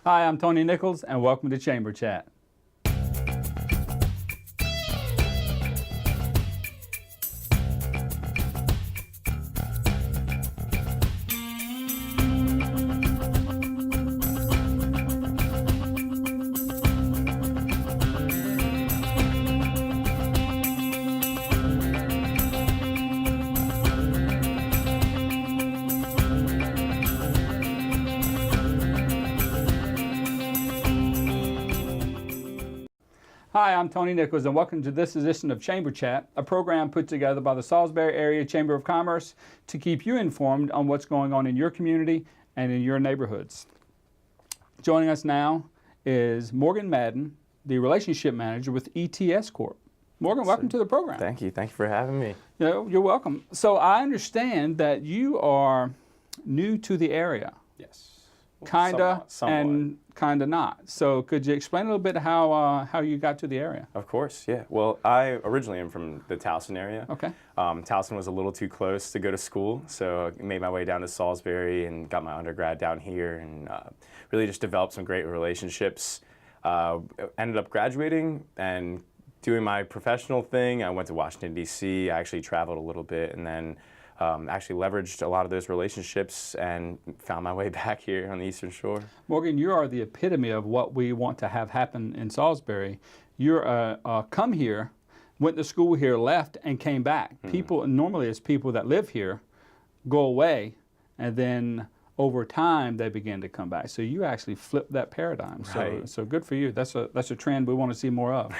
Hi, I'm Tony Nichols, and welcome to Chamber Chat. Hi, I'm Tony Nichols, and welcome to this edition of Chamber Chat, a program put together by the Salisbury Area Chamber of Commerce to keep you informed on what's going on in your community and in your neighborhoods. Joining us now is Morgan Madden, the Relationship Manager with ETS Corp. Morgan, welcome to the program. Thank you. Thank you for having me. You're welcome. So I understand that you are new to the area. Yes. Kinda Somewhat. and kinda not. So could you explain a little bit how you got to the area? Of course, yeah. Well, I originally am from the Towson area. Okay. Towson was a little too close to go to school, so I made my way down to Salisbury and got my undergrad down here and really just developed some great relationships. Ended up graduating and doing my professional thing. I went to Washington, D.C. I actually traveled a little bit and then actually leveraged a lot of those relationships and found my way back here on the Eastern Shore. Morgan, you are the epitome of what we want to have happen in Salisbury. You're come here, went to school here, left, and came back. Mm-hmm. People, normally it's people that live here, go away, and then over time they begin to come back. So you actually flipped that paradigm. Right. So good for you. That's a trend we want to see more of.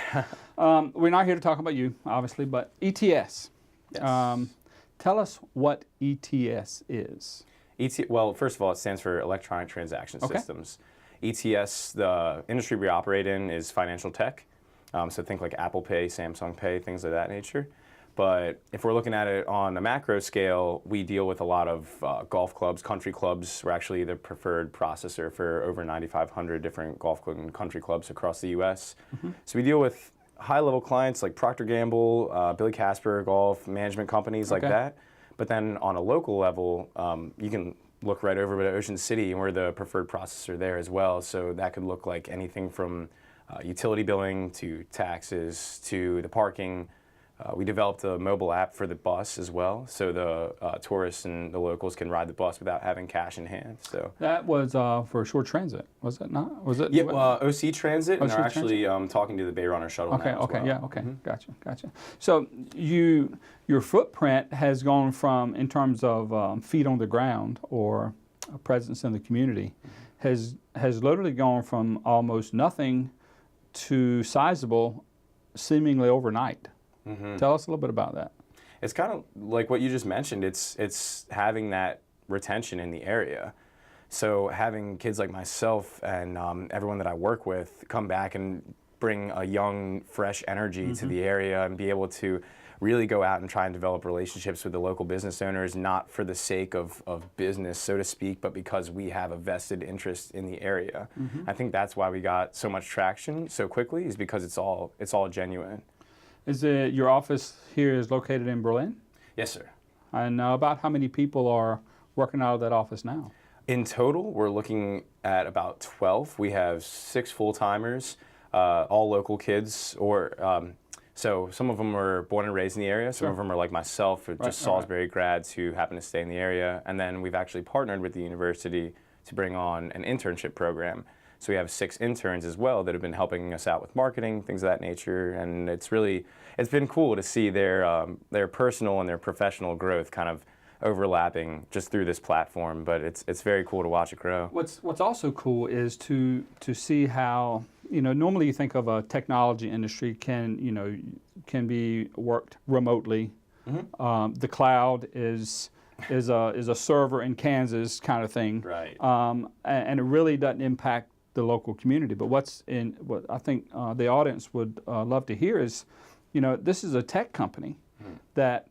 We're not here to talk about you, obviously, but ETS. Yes. Tell us what ETS is. Well, first of all, it stands for Electronic Transaction Systems. ETS, the industry we operate in is financial tech. So think like Apple Pay, Samsung Pay, things of that nature. But if we're looking at it on a macro scale, we deal with a lot of golf clubs, country clubs. We're actually the preferred processor for over 9,500 different golf club and country clubs across the U.S. Mm-hmm. So we deal with high-level clients like Procter & Gamble, Billy Casper Golf, management companies like that. But then on a local level, you can look right over to Ocean City, and we're the preferred processor there as well. So that could look like anything from utility billing to taxes to the parking. We developed a mobile app for the bus as well, so the tourists and the locals can ride the bus without having cash in hand. So that was for short transit, was it not? Was it? Yeah, OC Transit, and they're actually talking to the Bayrunner shuttle now as well. Gotcha. So your footprint has gone from, in terms of feet on the ground or a presence in the community, has literally gone from almost nothing to sizable, seemingly overnight. Mm-hmm. Tell us a little bit about that. It's kind of like what you just mentioned. It's having that retention in the area. So having kids like myself and everyone that I work with come back and bring a young, fresh energy to the area and be able to really go out and try and develop relationships with the local business owners, not for the sake of business, so to speak, but because we have a vested interest in the area. Mm-hmm. I think that's why we got so much traction so quickly, is because it's all genuine. Is it your office here is located in Berlin? Yes, sir. And about how many people are working out of that office now? In total, we're looking at about 12. We have 6 full-timers, all local kids, or so some of them were born and raised in the area. Some of them are like myself, just Salisbury grads who happen to stay in the area. And then we've actually partnered with the university to bring on an internship program. So we have 6 interns as well that have been helping us out with marketing, things of that nature, and it's been cool to see their personal and their professional growth kind of overlapping just through this platform. But it's very cool to watch it grow. What's also cool is to see how, normally you think of a technology industry can be worked remotely. Mm-hmm. The cloud is a server in Kansas kind of thing, right? And it really doesn't impact the local community. But what I think the audience would love to hear is, this is a tech company that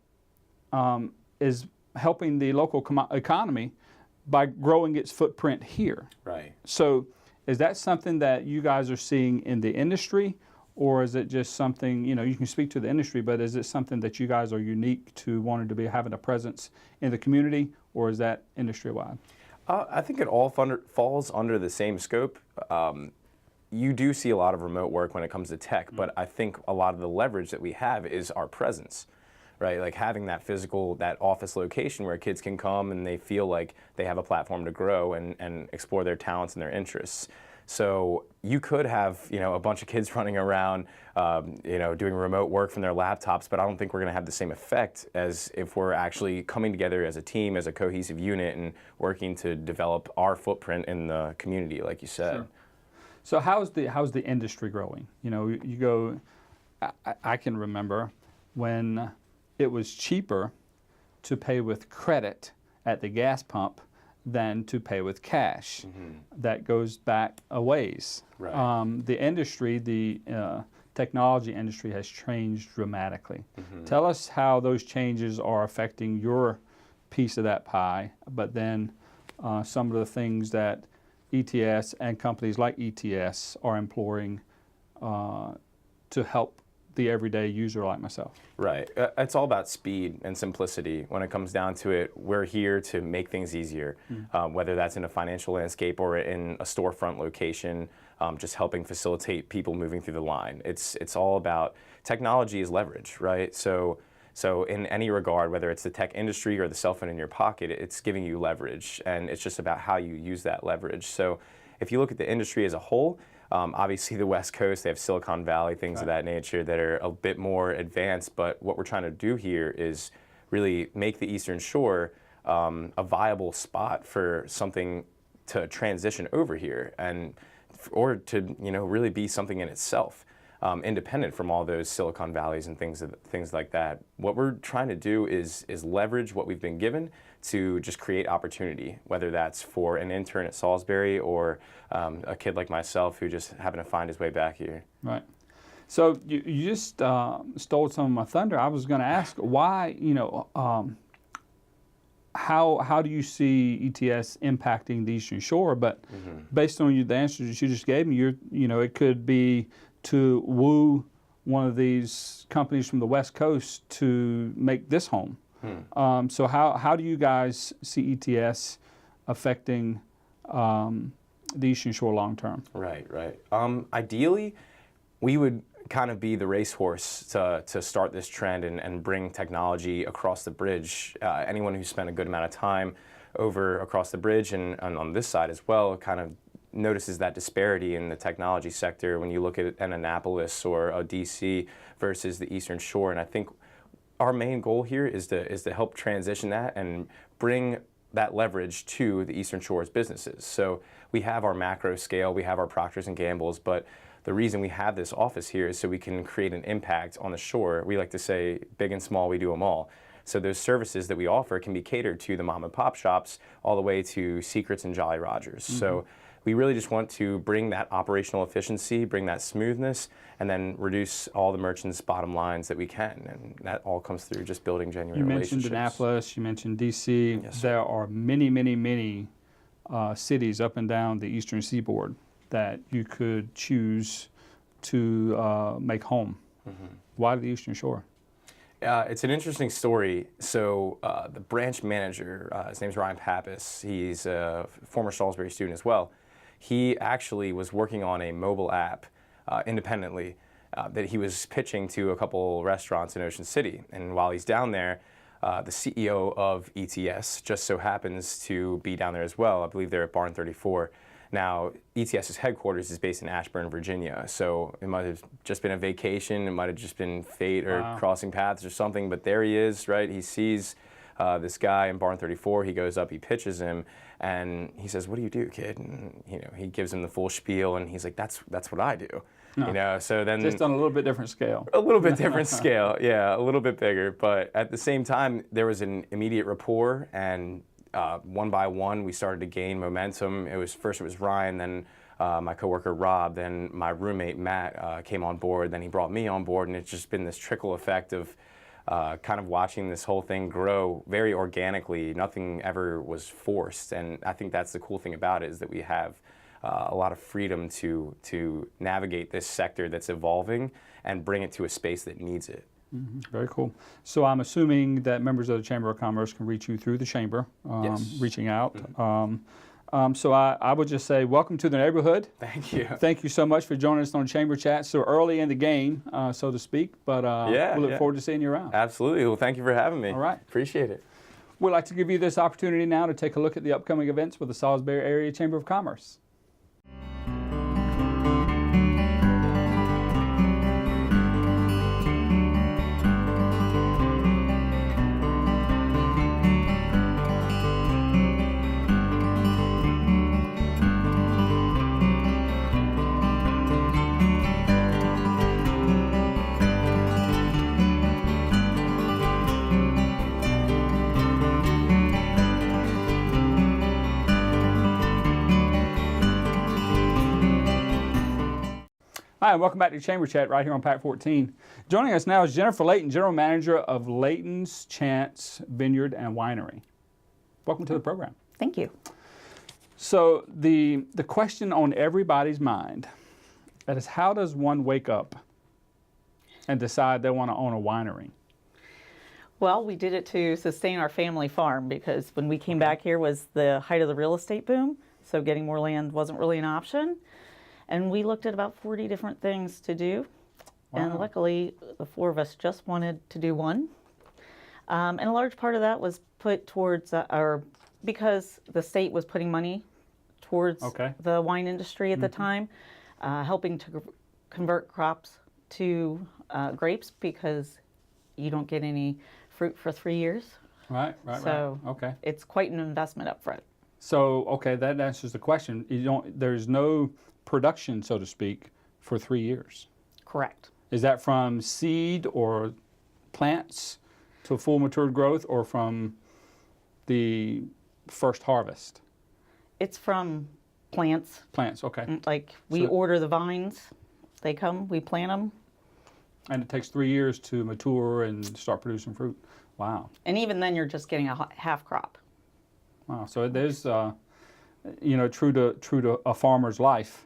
is helping the local economy by growing its footprint here. Right. So is that something that you guys are seeing in the industry, or is it just something, you can speak to the industry, but is it something that you guys are unique to wanting to be having a presence in the community, or is that industry-wide? I think it all falls under the same scope. You do see a lot of remote work when it comes to tech, but I think a lot of the leverage that we have is our presence, right? Like having that physical, that office location where kids can come and they feel like they have a platform to grow and explore their talents and their interests. So you could have, a bunch of kids running around, doing remote work from their laptops, but I don't think we're going to have the same effect as if we're actually coming together as a team, as a cohesive unit, and working to develop our footprint in the community, like you said. Sure. So how's the industry growing? You go. I can remember when it was cheaper to pay with credit at the gas pump than to pay with cash. That goes back a ways. Right. The industry, the technology industry has changed dramatically. Tell us how those changes are affecting your piece of that pie, but then some of the things that ETS and companies like ETS are employing to help the everyday user like myself. Right. It's all about speed and simplicity. When it comes down to it, we're here to make things easier, whether that's in a financial landscape or in a storefront location, just helping facilitate people moving through the line. It's all about technology is leverage, right? So in any regard, whether it's the tech industry or the cell phone in your pocket, it's giving you leverage, and it's just about how you use that leverage. So if you look at the industry as a whole, obviously the West Coast, they have Silicon Valley, things of that nature that are a bit more advanced, but what we're trying to do here is really make the Eastern Shore a viable spot for something to transition over here, or to really be something in itself. Independent from all those Silicon Valleys and things like that. What we're trying to do is leverage what we've been given to just create opportunity, whether that's for an intern at Salisbury or a kid like myself who just happened to find his way back here. Right. So you just stole some of my thunder. I was going to ask why, how do you see ETS impacting the Eastern Shore? But based on the answers that you just gave me, it could be to woo one of these companies from the West Coast to make this home. So how do you guys see ETS affecting the Eastern Shore long term? Right. Ideally, we would kind of be the racehorse to start this trend and bring technology across the bridge. Anyone who's spent a good amount of time over across the bridge and on this side as well kind of notices that disparity in the technology sector when you look at an Annapolis or a DC versus the Eastern Shore. And I think our main goal here is to help transition that and bring that leverage to the Eastern Shore's businesses. So we have our macro scale, we have our Procters & Gamble's, but the reason we have this office here is so we can create an impact on the shore. We like to say big and small, we do them all. So those services that we offer can be catered to the mom and pop shops all the way to Secrets and Jolly Rogers. So we really just want to bring that operational efficiency, bring that smoothness, and then reduce all the merchants' bottom lines that we can. And that all comes through just building genuine relationships. You mentioned Annapolis, you mentioned DC. Yes, there are many, many, many cities up and down the Eastern Seaboard that you could choose to make home. Why the Eastern Shore? It's an interesting story. So the branch manager, his name's Ryan Pappas, he's a former Salisbury student as well. He actually was working on a mobile app independently that he was pitching to a couple restaurants in Ocean City. And while he's down there, the CEO of ETS just so happens to be down there as well. I believe they're at Barn 34. Now, ETS's headquarters is based in Ashburn, Virginia, so it might have just been a vacation, it might have just been fate or crossing paths or something, but there he is, right? He sees this guy in Barn 34, he goes up, he pitches him, and he says, "What do you do, kid?" And he gives him the full spiel, and he's like, "That's what I do." So then just on a little bit different scale. A little bit different scale, yeah, a little bit bigger, but at the same time, there was an immediate rapport, and one by one, we started to gain momentum. First it was Ryan, then my coworker Rob, then my roommate Matt came on board, then he brought me on board, and it's just been this trickle effect of kind of watching this whole thing grow very organically. Nothing ever was forced, and I think that's the cool thing about it, is that we have a lot of freedom to navigate this sector that's evolving and bring it to a space that needs it. Very cool. So I'm assuming that members of the Chamber of Commerce can reach you through the Chamber, Yes. reaching out. So I would just say welcome to the neighborhood. Thank you. Thank you so much for joining us on Chamber Chat so early in the game, so to speak, but we look forward to seeing you around. Absolutely. Well, thank you for having me. All right. Appreciate it. We'd like to give you this opportunity now to take a look at the upcoming events with the Salisbury Area Chamber of Commerce. Hi, and welcome back to Chamber Chat right here on Pack 14. Joining us now is Jennifer Layton, General Manager of Layton's Chance Vineyard and Winery. Welcome to the program. Thank you. So the question on everybody's mind is, how does one wake up and decide they want to own a winery? Well, we did it to sustain our family farm because when we came back here was the height of the real estate boom, so getting more land wasn't really an option. And we looked at about 40 different things to do. Wow. And luckily, the four of us just wanted to do one. And a large part of that was put towards because the state was putting money towards the wine industry at the time, helping to convert crops to grapes because you don't get any fruit for 3 years. Right. So Okay. it's quite an investment up front. So, that answers the question. There's no production, so to speak, for 3 years. Correct. Is that from seed or plants to full matured growth, or from the first harvest? It's from plants. Plants, okay. Like we order the vines, they come, we plant them. And it takes 3 years to mature and start producing fruit. Wow. And even then you're just getting a half crop. Wow. So there's, true to a farmer's life.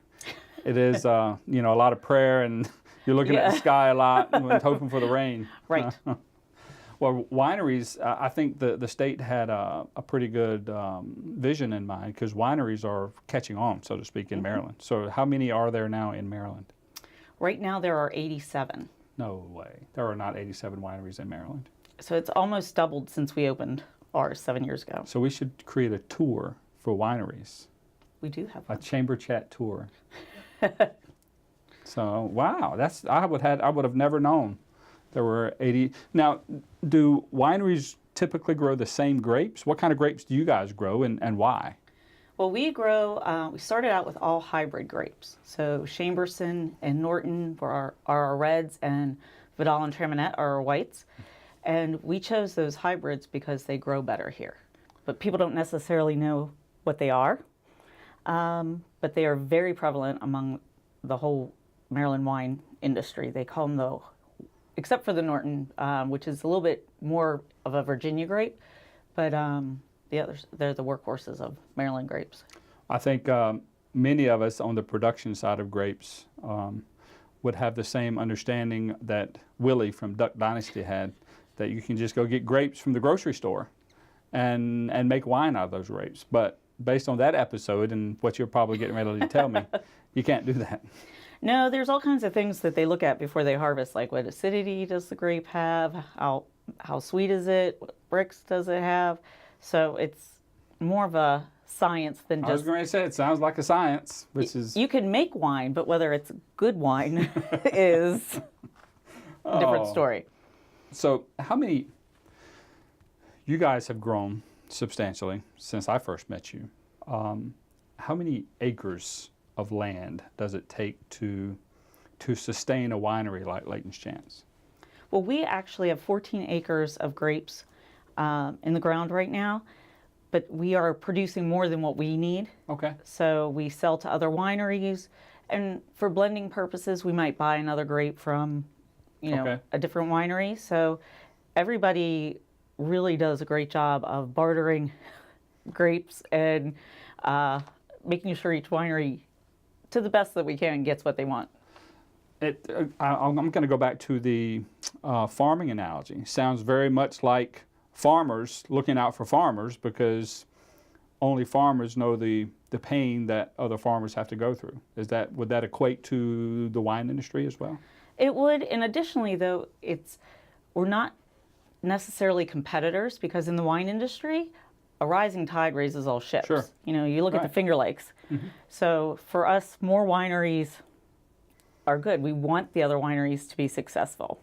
It is, a lot of prayer, and you're looking at the sky a lot and hoping for the rain. Right. Well, wineries, I think the state had a pretty good vision in mind, because wineries are catching on, so to speak, in Maryland. So how many are there now in Maryland? Right now there are 87. No way. There are not 87 wineries in Maryland. So it's almost doubled since we opened ours 7 years ago. So we should create a tour for wineries. We do have A one. Chamber Chat tour. So wow, I would have never known there were 80. Now, do wineries typically grow the same grapes? What kind of grapes do you guys grow, and why? Well, we started out with all hybrid grapes. So Chamberson and Norton are our reds, and Vidal and Traminette are our whites. And we chose those hybrids because they grow better here. But people don't necessarily know what they are. But they are very prevalent among the whole Maryland wine industry. They call them except for the Norton, which is a little bit more of a Virginia grape, but the others, they're the workhorses of Maryland grapes. I think many of us on the production side of grapes would have the same understanding that Willie from Duck Dynasty had, that you can just go get grapes from the grocery store and make wine out of those grapes. But based on that episode and what you're probably getting ready to tell me, you can't do that. No, there's all kinds of things that they look at before they harvest, like what acidity does the grape have, how sweet is it, what bricks does it have. So it's more of a science than just... I was going to say, it sounds like a science, which is... You can make wine, but whether it's good wine is a different story. So you guys have grown substantially since I first met you. How many acres of land does it take to sustain a winery like Layton's Chance? Well, we actually have 14 acres of grapes in the ground right now, but we are producing more than what we need. Okay. So we sell to other wineries, and for blending purposes, we might buy another grape from, a different winery. So everybody really does a great job of bartering grapes and making sure each winery, to the best that we can, gets what they want. I'm going to go back to the farming analogy. Sounds very much like farmers looking out for farmers, because only farmers know the pain that other farmers have to go through. Would that equate to the wine industry as well? It would, and additionally, though, we're not necessarily competitors, because in the wine industry, a rising tide raises all ships. Sure. You know, you look at the Right. Finger Lakes. So for us, more wineries are good. We want the other wineries to be successful.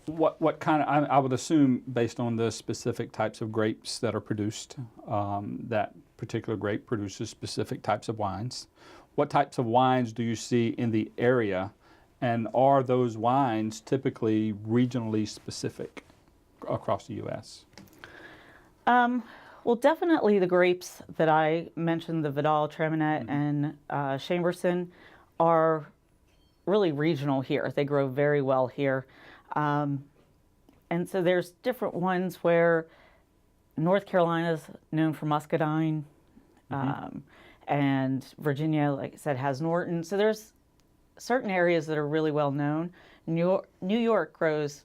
What kind of, I would assume, based on the specific types of grapes that are produced, that particular grape produces specific types of wines. What types of wines do you see in the area, and are those wines typically regionally specific across the U.S.? Well, definitely the grapes that I mentioned, the Vidal, Treminette, and Chamberson, are really regional here. They grow very well here. And so there's different ones where North Carolina's known for muscadine, and Virginia, like I said, has Norton. So there's certain areas that are really well known. New York grows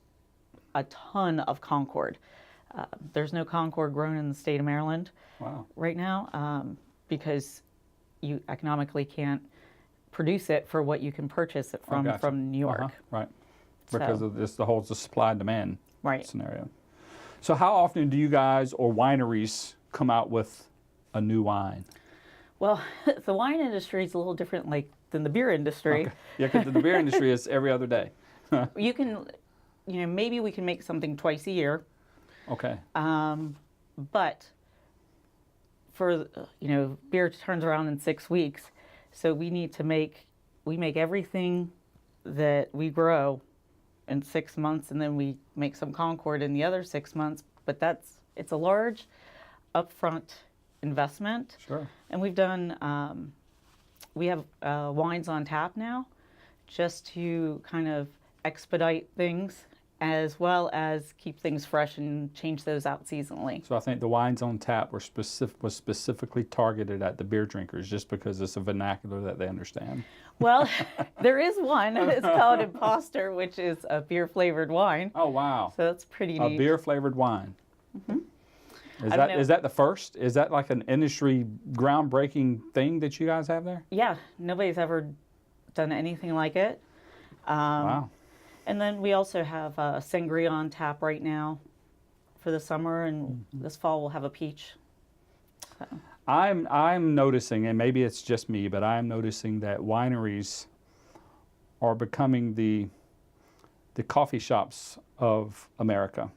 a ton of Concord. There's no Concord grown in the state of Maryland right now, because you economically can't produce it for what you can purchase it from New York. Right. Because of this, the whole supply and demand scenario. So how often do you guys or wineries come out with a new wine? Well, the wine industry is a little different than the beer industry. Okay. Yeah, because the beer industry is every other day. You can, maybe we can make something twice a year. Okay. But for, beer turns around in 6 weeks. So we make everything that we grow in 6 months, and then we make some Concord in the other 6 months. But it's a large upfront investment. Sure. And we've done, we have wines on tap now, just to kind of expedite things, as well as keep things fresh and change those out seasonally. So I think the wines on tap was specifically targeted at the beer drinkers, just because it's a vernacular that they understand. Well, there is one. It's called Imposter, which is a beer-flavored wine. Oh, wow. So that's pretty neat. A beer-flavored wine. Mm-hmm. Is that the first? Is that like an industry groundbreaking thing that you guys have there? Yeah, nobody's ever done anything like it. Wow. And then we also have sangria on tap right now for the summer, and this fall we'll have a peach. So. I'm noticing, and maybe it's just me, but I'm noticing that wineries are becoming the coffee shops of America,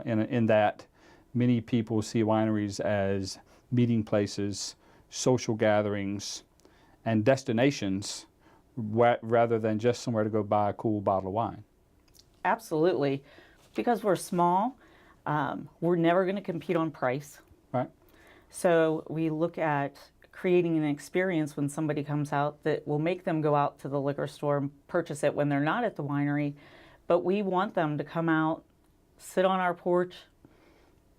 in that many people see wineries as meeting places, social gatherings, and destinations, rather than just somewhere to go buy a cool bottle of wine. Absolutely. Because we're small, we're never going to compete on price. Right. So we look at creating an experience when somebody comes out that will make them go out to the liquor store and purchase it when they're not at the winery. But we want them to come out, sit on our porch,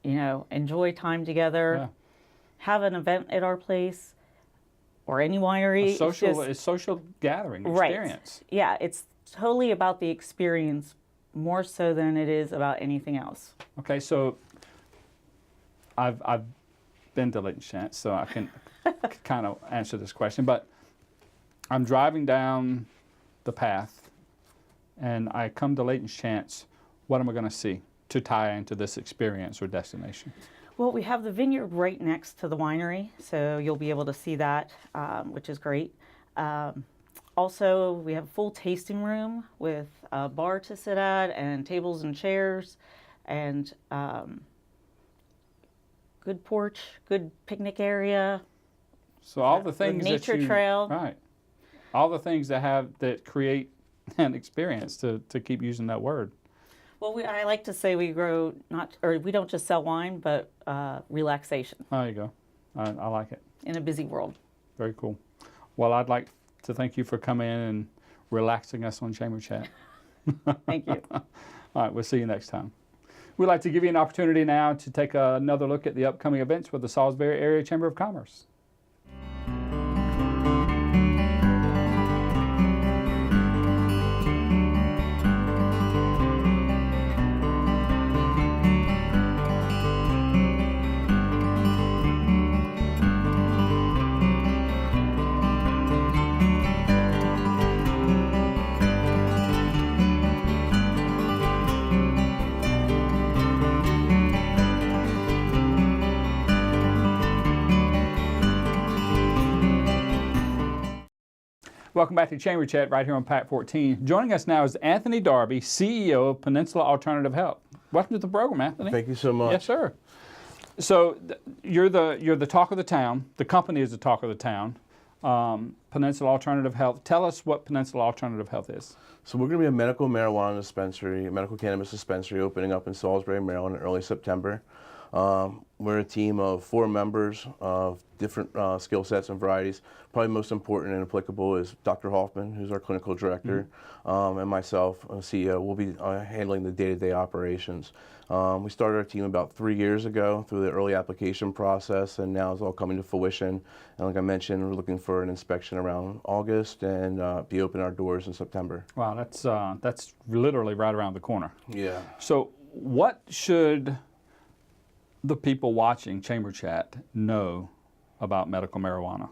enjoy time together, have an event at our place or any winery. It's social gathering experience. Right. Yeah, it's totally about the experience more so than it is about anything else. Okay, so I've been to Leighton Chance, so I can kind of answer this question. But I'm driving down the path, and I come to Leighton Chance. What am I going to see to tie into this experience or destination? Well, we have the vineyard right next to the winery, so you'll be able to see that, which is great. Also, we have a full tasting room with a bar to sit at and tables and chairs, and good porch, good picnic area. So all the things nature trail. Right. All the things that create an experience, to keep using that word. Well, I like to say we we don't just sell wine, but relaxation. There you go. I like it. In a busy world. Very cool. Well, I'd like to thank you for coming in and relaxing us on Chamber Chat. Thank you. All right, we'll see you next time. We'd like to give you an opportunity now to take another look at the upcoming events with the Salisbury Area Chamber of Commerce. Welcome back to Chamber Chat right here on PAC 14. Joining us now is Anthony Darby, CEO of Peninsula Alternative Health. Welcome to the program, Anthony. Thank you so much. Yes, sir. So you're the talk of the town. The company is the talk of the town. Peninsula Alternative Health. Tell us what Peninsula Alternative Health is. So we're going to be a medical marijuana dispensary, a medical cannabis dispensary opening up in Salisbury, Maryland in early September. We're a team of 4 members of different skill sets and varieties. Probably most important and applicable is Dr. Hoffman, who's our clinical director, and myself, CEO. We'll be handling the day-to-day operations. We started our team about 3 years ago through the early application process, and now it's all coming to fruition. And like I mentioned, we're looking for an inspection around August and be opening our doors in September. Wow, that's literally right around the corner. Yeah. So what should the people watching Chamber Chat know about medical marijuana?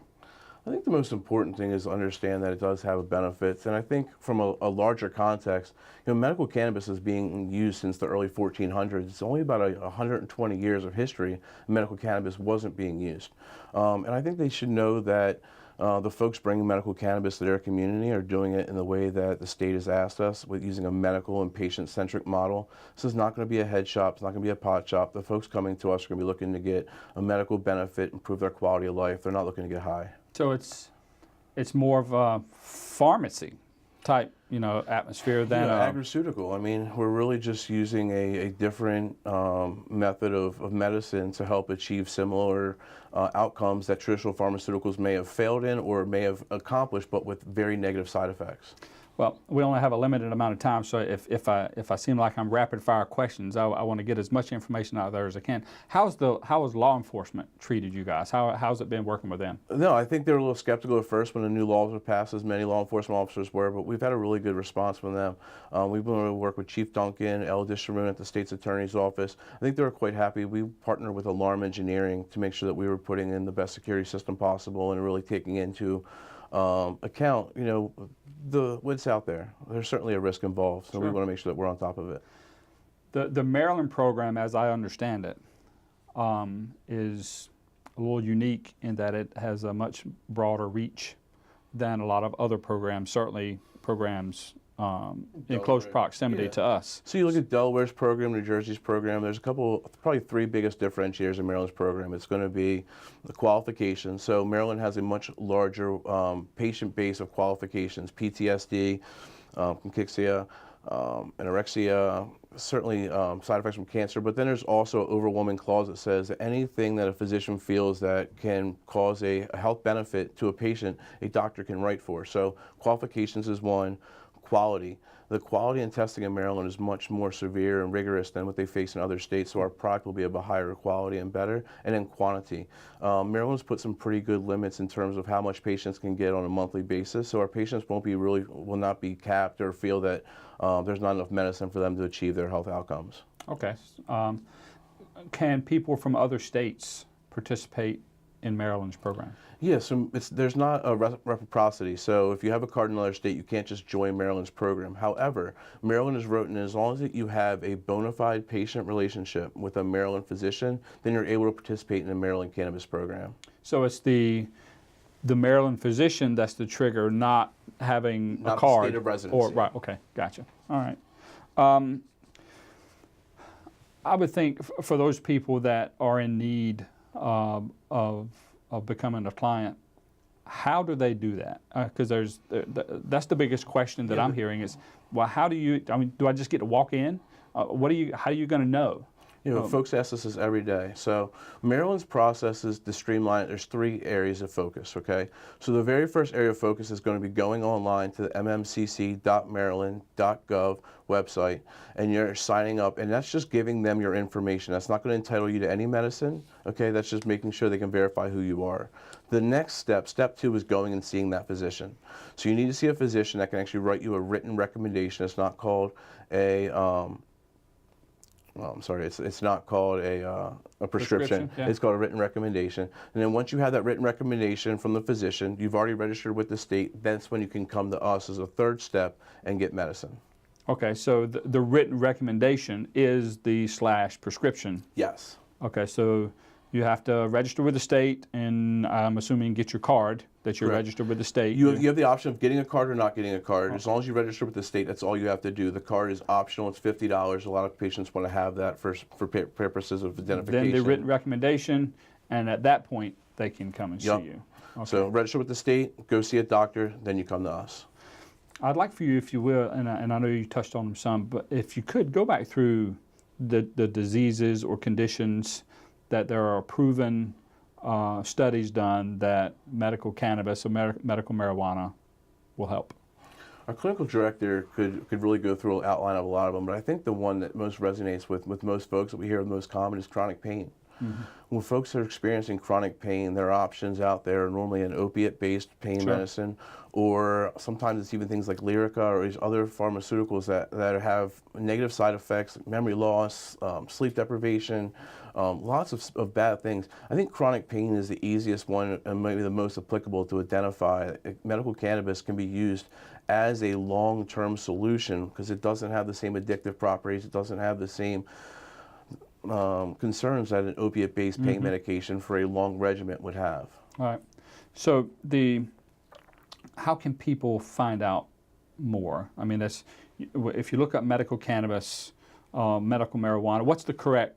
I think the most important thing is to understand that it does have benefits, and I think from a larger context, medical cannabis is being used since the early 1400s. It's only about 120 years of history medical cannabis wasn't being used, and I think they should know that the folks bringing medical cannabis to their community are doing it in the way that the state has asked us, with using a medical and patient-centric model. This is not going to be a head shop. It's not going to be a pot shop. The folks coming to us are going to be looking to get a medical benefit, improve their quality of life. They're not looking to get high. So it's more of a pharmacy type, atmosphere than agroceuticals. I mean, we're really just using a different method of medicine to help achieve similar outcomes that traditional pharmaceuticals may have failed in or may have accomplished, but with very negative side effects. Well, we only have a limited amount of time, so if I seem like I'm rapid fire questions, I want to get as much information out there as I can. How has law enforcement treated you guys? How's it been working with them? No, I think they were a little skeptical at first when the new laws were passed, as many law enforcement officers were, but we've had a really good response from them. We've been able to work with Chief Duncan, El Disharoon at the State's Attorney's Office. I think they were quite happy. We partnered with Alarm Engineering to make sure that we were putting in the best security system possible and really taking into account, what's out there. There's certainly a risk involved, so Sure. we want to make sure that we're on top of it. The Maryland program, as I understand it, is a little unique in that it has a much broader reach than a lot of other programs, certainly programs in close proximity to us. So you look at Delaware's program, New Jersey's program, there's probably 3 biggest differentiators in Maryland's program. It's going to be the qualifications. So Maryland has a much larger patient base of qualifications, PTSD, cachexia, anorexia, certainly side effects from cancer, but then there's also an overwhelming clause that says that anything that a physician feels that can cause a health benefit to a patient, a doctor can write for. So qualifications is one. Quality. The quality and testing in Maryland is much more severe and rigorous than what they face in other states, so our product will be of a higher quality and better. And then quantity. Maryland's put some pretty good limits in terms of how much patients can get on a monthly basis, so our patients will not be capped or feel that there's not enough medicine for them to achieve their health outcomes. Okay. Can people from other states participate in Maryland's program? Yes, so there's not a reciprocity. So if you have a card in another state, you can't just join Maryland's program. However, Maryland has written, as long as you have a bona fide patient relationship with a Maryland physician, then you're able to participate in the Maryland cannabis program. So it's the Maryland physician that's the trigger, not having Not a card. the state of residency. Right. Okay. Gotcha. All right. I would think for those people that are in need of becoming a client, how do they do that? Because that's the biggest question that I'm hearing is, well, how do you? I mean, do I just get to walk in? How are you going to know? Folks ask us this every day. So Maryland's process is to streamline it. There's 3 areas of focus, okay? So the very first area of focus is going to be going online to the mmcc.maryland.gov website, and you're signing up, and that's just giving them your information. That's not going to entitle you to any medicine, okay? That's just making sure they can verify who you are. The next step 2, is going and seeing that physician. So you need to see a physician that can actually write you a written recommendation. It's not called a it's not called a prescription. Yeah. It's called a written recommendation. And then once you have that written recommendation from the physician, you've already registered with the state, that's when you can come to us as a 3rd step and get medicine. Okay, so the written recommendation is the /prescription. Yes. Okay, so You have to register with the state, and I'm assuming get your card that you're Correct. registered with the state. You have the option of getting a card or not getting a card. As long as you register with the state, that's all you have to do. The card is optional. It's $50. A lot of patients want to have that for purposes of identification. Then the written recommendation, and at that point, they can come and see Yep. you. Okay. So register with the state, go see a doctor, then you come to us. I'd like for you, if you will, and I know you touched on them some, but if you could go back through the diseases or conditions that there are proven studies done that medical cannabis or medical marijuana will help. Our clinical director could really go through an outline of a lot of them, but I think the one that most resonates with most folks that we hear the most common is chronic pain. Mm-hmm. When folks are experiencing chronic pain, there are options out there, normally an opiate-based pain Sure. medicine, or sometimes it's even things like Lyrica or these other pharmaceuticals that have negative side effects, memory loss, sleep deprivation, lots of bad things. I think chronic pain is the easiest one and maybe the most applicable to identify. Medical cannabis can be used as a long-term solution because it doesn't have the same addictive properties, it doesn't have the same concerns that an opiate-based pain medication for a long regimen would have. All right. So how can people find out more? I mean, if you look up medical cannabis, medical marijuana, what's the correct?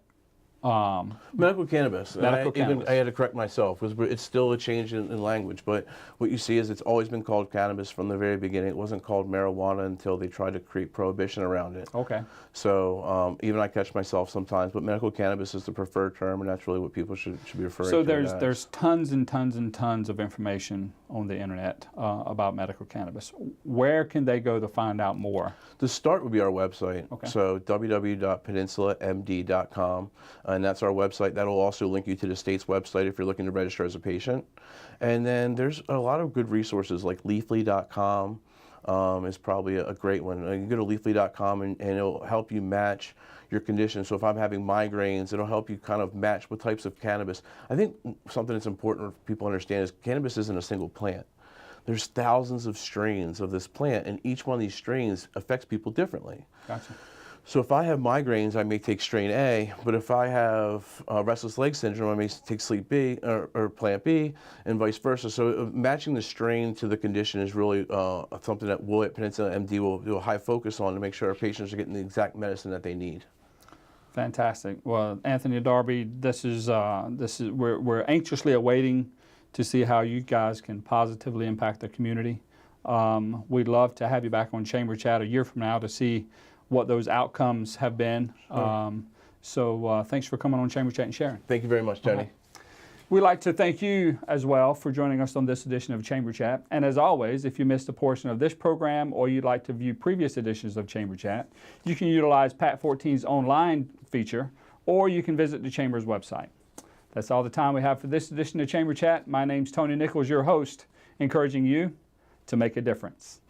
Medical cannabis. Medical cannabis. I had to correct myself because it's still a change in language, but what you see is it's always been called cannabis from the very beginning. It wasn't called marijuana until they tried to create prohibition around it. Okay. So even I catch myself sometimes, but medical cannabis is the preferred term, and that's really what people should be referring to. So it as. there's tons and tons and tons of information on the internet about medical cannabis. Where can they go to find out more? The start would be our website. Okay. So www.peninsulamd.com, and that's our website. That'll also link you to the state's website if you're looking to register as a patient. And then there's a lot of good resources like leafly.com is probably a great one. You can go to leafly.com and it'll help you match your condition. So if I'm having migraines, it'll help you kind of match what types of cannabis. I think something that's important for people to understand is cannabis isn't a single plant. There's thousands of strains of this plant, and each one of these strains affects people differently. Gotcha. So if I have migraines, I may take strain A, but if I have restless leg syndrome, I may take sleep B or plant B, and vice versa. So matching the strain to the condition is really something that we at Peninsula MD will do a high focus on to make sure our patients are getting the exact medicine that they need. Fantastic. Well, Anthony Darby, we're anxiously awaiting to see how you guys can positively impact the community. We'd love to have you back on Chamber Chat a year from now to see what those outcomes have been. So thanks for coming on Chamber Chat and sharing. Thank you very much, Tony. Okay. We'd like to thank you as well for joining us on this edition of Chamber Chat. And as always, if you missed a portion of this program or you'd like to view previous editions of Chamber Chat, you can utilize Pat 14's online feature, or you can visit the Chamber's website. That's all the time we have for this edition of Chamber Chat. My name's Tony Nichols, your host, encouraging you to make a difference.